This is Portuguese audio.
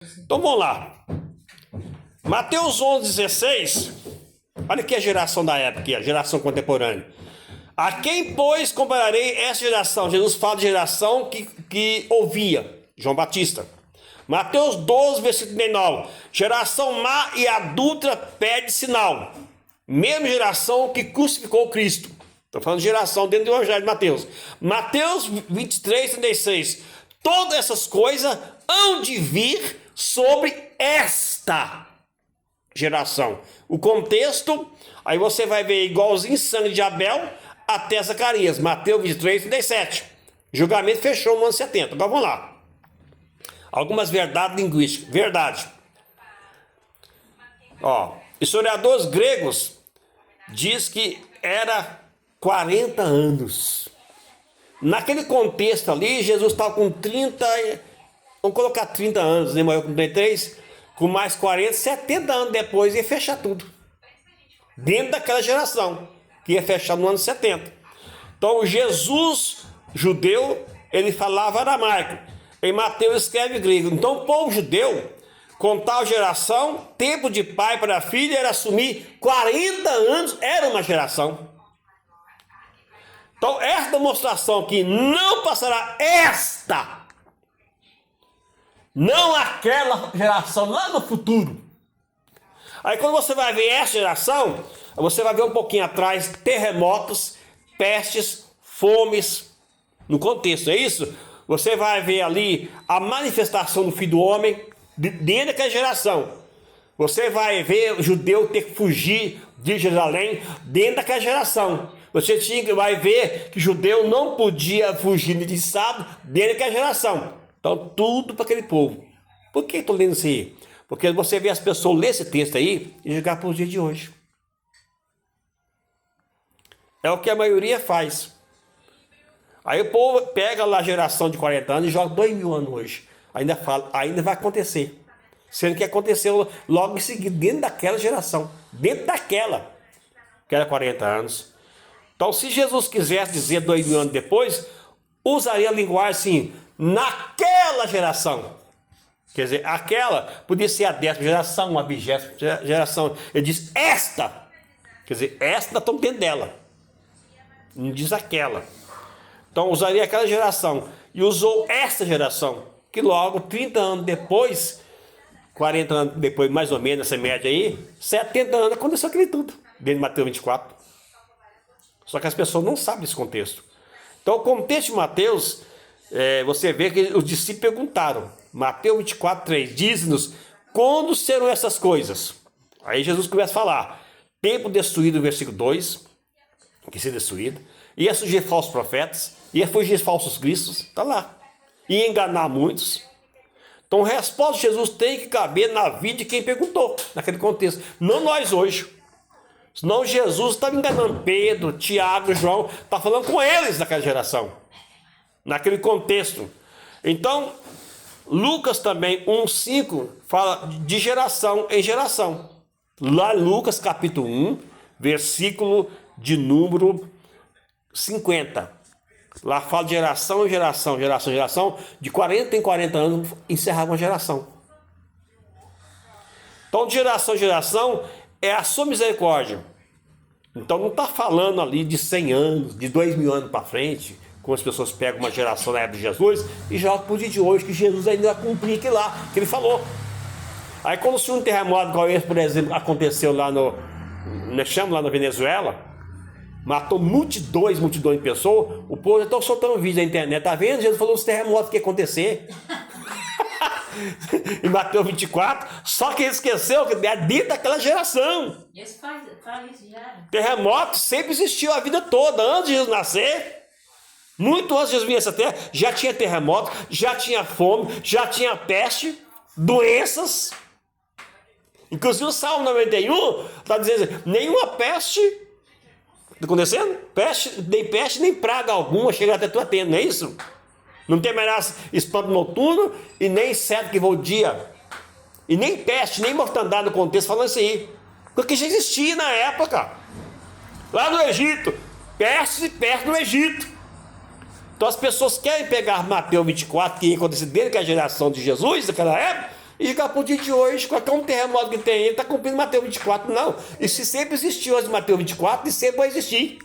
Então vamos lá. Mateus 11,16. Olha aqui a geração da época, a geração contemporânea. A quem, pois, compararei essa geração? Jesus fala de geração que ouvia, João Batista. Mateus 12, versículo 39. Geração má e adúltera pede sinal. Mesma geração que crucificou Cristo. Estou falando de geração dentro do Evangelho de Mateus. Mateus 23, 36. Todas essas coisas hão de vir sobre esta geração. O contexto, aí você vai ver igualzinho sangue de Abel até Zacarias. Mateus 23, 37. Julgamento fechou no ano 70. Agora vamos lá. Algumas verdades linguísticas. Verdade. Historiadores gregos diz que era 40 anos. Naquele contexto ali, Jesus estava com 30, vamos colocar 30 anos, né? Morreu com 33, com mais 40, 70 anos depois ia fechar tudo. Dentro daquela geração, que ia fechar no ano 70. Então, Jesus judeu, ele falava aramaico. Em Mateus escreve grego. Então, o povo judeu, com tal geração, tempo de pai para filho era assumir 40 anos, era uma geração. Então, essa demonstração aqui não passará esta, não aquela geração lá no futuro. Aí, quando você vai ver essa geração, você vai ver um pouquinho atrás terremotos, pestes, fomes, no contexto, é isso? Você vai ver ali a manifestação do Filho do Homem dentro daquela geração. Você vai ver o judeu ter que fugir de Jerusalém dentro daquela geração. Você vai ver que o judeu não podia fugir de sábado dentro daquela geração. Então, tudo para aquele povo. Por que estou lendo isso aí? Porque você vê as pessoas ler esse texto aí e jogar para o dia de hoje. É o que a maioria faz. Aí o povo pega lá a geração de 40 anos e joga 2.000 anos hoje. Ainda fala, ainda vai acontecer. Sendo que aconteceu logo em seguida, dentro daquela geração. Dentro daquela, que era 40 anos. Então, se Jesus quisesse dizer 2.000 anos depois, usaria a linguagem assim, naquela geração. Quer dizer, aquela podia ser a 10ª geração, a 20ª geração. Ele diz esta. Quer dizer, esta está dentro dela. Não diz aquela. Então, usaria aquela geração. E usou esta geração. Que logo, 30 anos depois, 40 anos depois, mais ou menos, essa média aí, 70 anos, aconteceu aquele tudo. Dentro de Mateus 24. Só que as pessoas não sabem desse contexto. Então, o contexto de Mateus, você vê que os discípulos perguntaram. Mateus 24, 3, diz-nos, quando serão essas coisas? Aí Jesus começa a falar. Tempo destruído, versículo 2, que ser destruído. Ia surgir falsos profetas, ia fugir falsos cristos, está lá. Ia enganar muitos. Então, a resposta de Jesus tem que caber na vida de quem perguntou, naquele contexto. Não nós hoje. Senão Jesus estava enganando Pedro, Tiago, João, está falando com eles naquela geração, naquele contexto. Então, Lucas também, 1,5, fala de geração em geração. Lá em Lucas capítulo 1, versículo de número 50. Lá fala de geração em geração, geração em geração, de 40 em 40 anos, encerrava uma geração. Então, de geração em geração, é a sua misericórdia. Então não está falando ali de 100 anos, de 2.000 anos para frente, como as pessoas pegam uma geração na época de Jesus e jogam para o dia de hoje, que Jesus ainda vai cumprir aquilo lá, que ele falou. Aí quando se um terremoto, igual esse, por exemplo, aconteceu lá lá na Venezuela, matou multidões de pessoas, o povo está soltando vídeo na internet, tá vendo? Jesus falou os terremotos que ia acontecer. Em Mateus 24, só que ele esqueceu que é dentro daquela geração. Eles fazem isso já. Terremoto sempre existiu a vida toda, antes de Jesus nascer. Muito antes de Jesus vir a essa terra, já tinha terremoto, já tinha fome, já tinha peste, doenças. Inclusive o Salmo 91 está dizendo assim, nenhuma peste, está acontecendo? Peste nem praga alguma chega até tua tenda, não é isso? Não tem mais espanto noturno e nem inseto que voa o dia. E nem peste, nem mortandade no contexto falando isso aí. Porque já existia na época. Lá no Egito. Peste e peste no Egito. Então as pessoas querem pegar Mateus 24, que ia acontecer dentro da geração de Jesus, naquela época, E a partir de hoje, qualquer um terremoto que tem, ele está cumprindo Mateus 24. Não. Isso sempre existiu antes de Mateus 24 e sempre vai existir.